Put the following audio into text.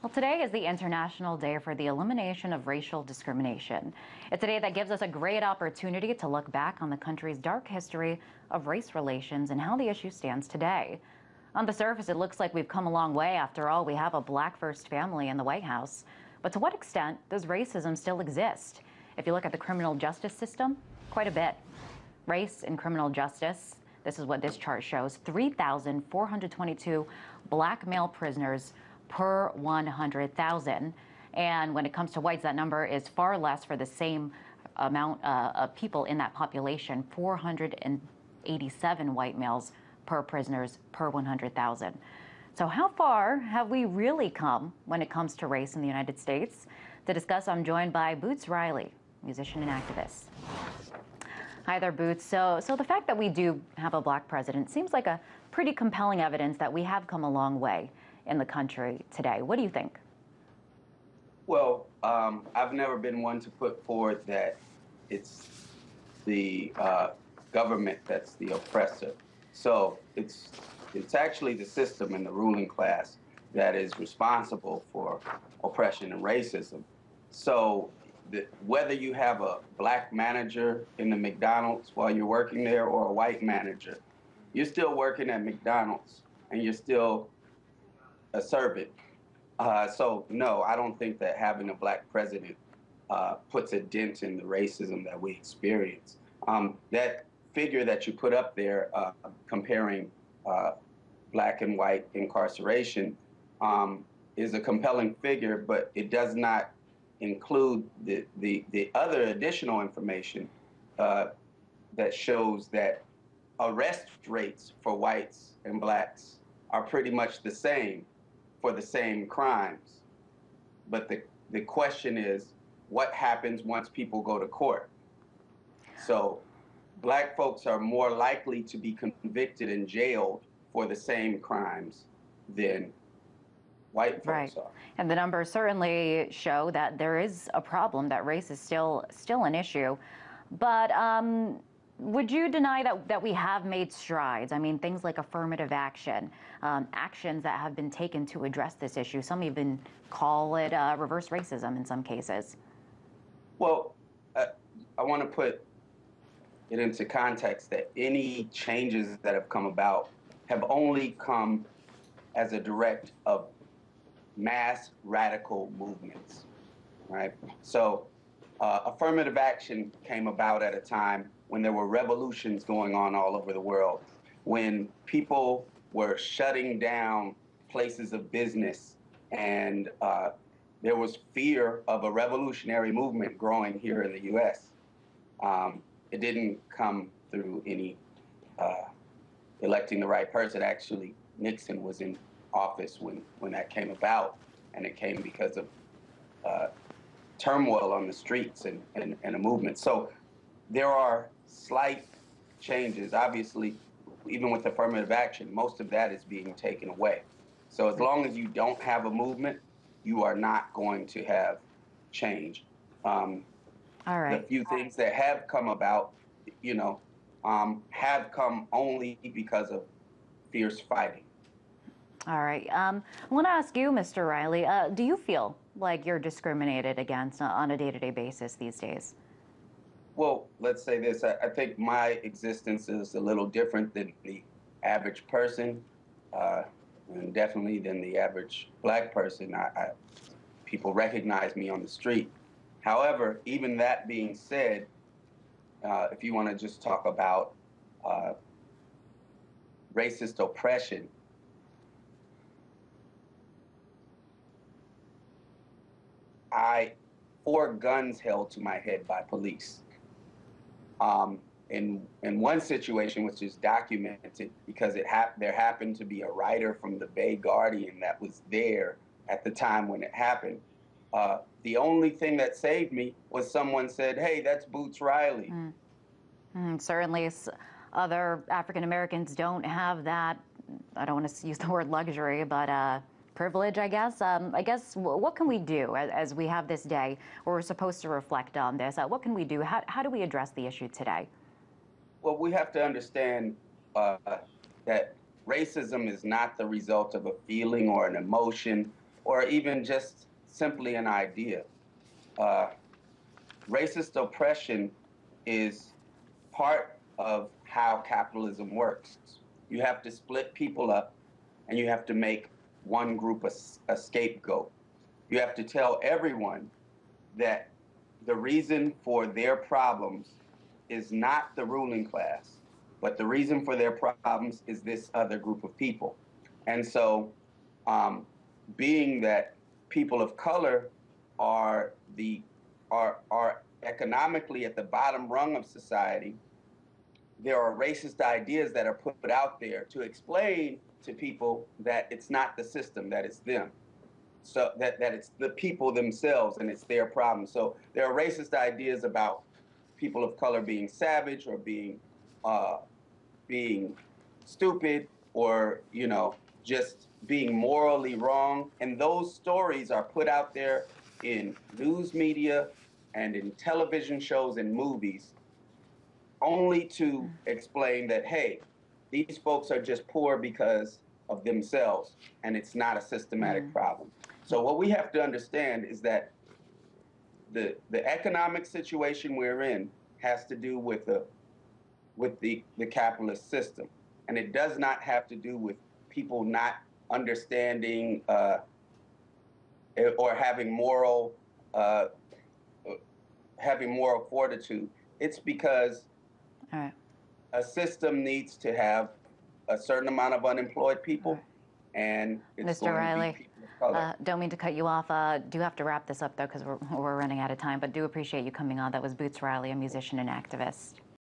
Well, today is the International Day for the Elimination of Racial Discrimination. It's a day that gives us a great opportunity to look back on the country's dark history of race relations and how the issue stands today. On the surface, it looks like we've come a long way. After all, we have a black first family in the White House. But to what extent does racism still exist? If you look at the criminal justice system, quite a bit. Race in criminal justice, this is what this chart shows, 3,422 black male prisoners per 100,000. And when it comes to whites, that number is far less for the same amount of people in that population, 487 white males per prisoners per 100,000. So how far have we really come when it comes to race in the United States? To discuss, I'm joined by Boots Riley, musician and activist. Hi there, Boots. So the fact that we do have a black president seems like a pretty compelling evidence that we have come a long way in the country today. What do you think? Well, I've never been one to put forward that it's the government that's the oppressor. So it's actually the system and the ruling class that is responsible for oppression and racism. So whether you have a black manager in the McDonald's while you're working there or a white manager, you're still working at McDonald's and you're still a servant. So no, I don't think that having a black president puts a dent in the racism that we experience. That figure that you put up there comparing black and white incarceration is a compelling figure, but it does not include the other additional information that shows that arrest rates for whites and blacks are pretty much the same for the same crimes. But the question is, what happens once people go to court? So black folks are more likely to be convicted and jailed for the same crimes than white folks are. And the numbers certainly show that there is a problem, that race is still an issue. But would you deny that we have made strides? I mean, things like affirmative action, actions that have been taken to address this issue. Some even call it reverse racism in some cases. Well, I want to put it into context that any changes that have come about have only come as a direct of mass radical movements, right? So affirmative action came about at a time when there were revolutions going on all over the world, when people were shutting down places of business, and there was fear of a revolutionary movement growing here in the U.S. It didn't come through any electing the right person. Actually, Nixon was in office when that came about, and it came because of turmoil on the streets and a movement. So there are slight changes. Obviously, even with affirmative action, most of that is being taken away. So as long as you don't have a movement, you are not going to have change. All right. The few things that have come about, have come only because of fierce fighting. All right. I want to ask you, Mr. Riley, do you feel like you're discriminated against on a day-to-day basis these days? Well, let's say this. I think my existence is a little different than the average person, and definitely than the average black person. People recognize me on the street. However, even that being said, if you want to just talk about racist oppression, four guns held to my head by police. In one situation, which is documented because there happened to be a writer from the Bay Guardian that was there at the time when it happened. The only thing that saved me was someone said, "Hey, that's Boots Riley." Certainly, other African Americans don't have that. I don't want to use the word luxury, but privilege, I guess. What can we do as we have this day where we're supposed to reflect on this? What can we do? How do we address the issue today? Well, we have to understand that racism is not the result of a feeling or an emotion or even just simply an idea. Uh, Racist oppression is part of how capitalism works. You have to split people up and you have to make one group a scapegoat. You have to tell everyone that the reason for their problems is not the ruling class, but the reason for their problems is this other group of people. And so, um, being that people of color are the are economically at the bottom rung of society, there are racist ideas that are put out there to explain to people that it's not the system, that it's them. So that it's the people themselves and it's their problem. So there are racist ideas about people of color being savage or uh, being stupid or just being morally wrong, and those stories are put out there in news media and in television shows and movies only to explain that, hey, these folks are just poor because of themselves and it's not a systematic problem. So what we have to understand is that the economic situation we're in has to do with the capitalist system, and it does not have to do with people not understanding or uh, having moral fortitude. It's because All right. a system needs to have a certain amount of unemployed people, and it's Mr. going to Riley, be people of color. don't mean to cut you off. Do have to wrap this up, though, because we're running out of time, but do appreciate you coming on. That was Boots Riley, a musician and activist.